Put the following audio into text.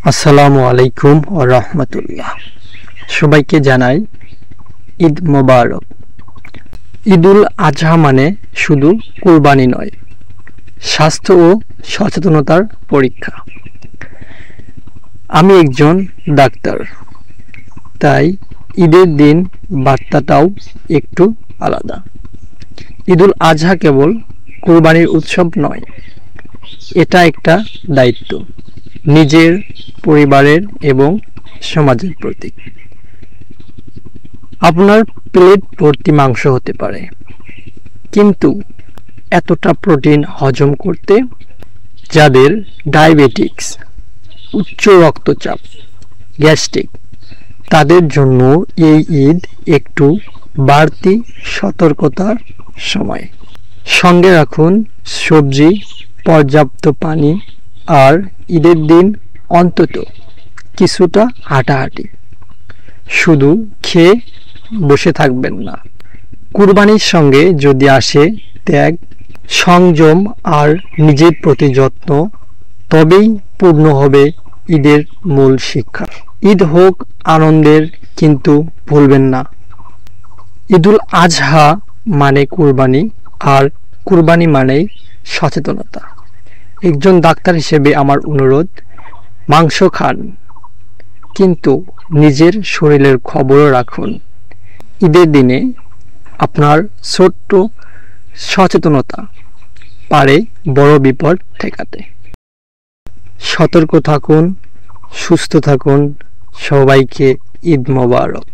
আসসালামু আলাইকুম ওয়া রাহমাতুল্লাহ। সবাইকে জানাই ঈদ মোবারক। ঈদুল আজহা মানে শুধু কুরবানি নয়, স্বাস্থ্য ও সচেতনতার পরীক্ষা। আমি একজন ডাক্তার, তাই ঈদের দিন বার্তাটাও একটু আলাদা। ঈদুল আজহা কেবল কুরবানির উৎসব নয়, এটা একটা দায়িত্ব, নিজের, পরিবারের এবং সমাজের প্রতি। আপনার প্লেট ভর্তি মাংস হতে পারে, কিন্তু এতটা প্রোটিন হজম করতে যাদের ডায়াবেটিক্স, উচ্চ রক্তচাপ, গ্যাস্ট্রিক, তাদের জন্য এই ঈদ একটু বাড়তি সতর্কতার সময়। সঙ্গে রাখুন সবজি, পর্যাপ্ত পানি আর ঈদের দিন অন্তত কিছুটা হাঁটাহাঁটি। শুধু খেয়ে বসে থাকবেন না। কুরবানির সঙ্গে যদি আসে ত্যাগ, সংযম আর নিজের প্রতি যত্ন, তবেই পূর্ণ হবে ঈদের মূল শিক্ষা। ঈদ হোক আনন্দের, কিন্তু ভুলবেন না, ঈদুল আজহা মানে কুরবানি, আর কুরবানি মানেই সচেতনতা। একজন ডাক্তার হিসেবে আমার অনুরোধ, মাংস খান, কিন্তু নিজের শরীরের খবরও রাখুন। ঈদের দিনে আপনার ছোট্ট সচেতনতা পারে বড় বিপদ ঠেকাতে। সতর্ক থাকুন, সুস্থ থাকুন। সবাইকে ঈদ মোবারক।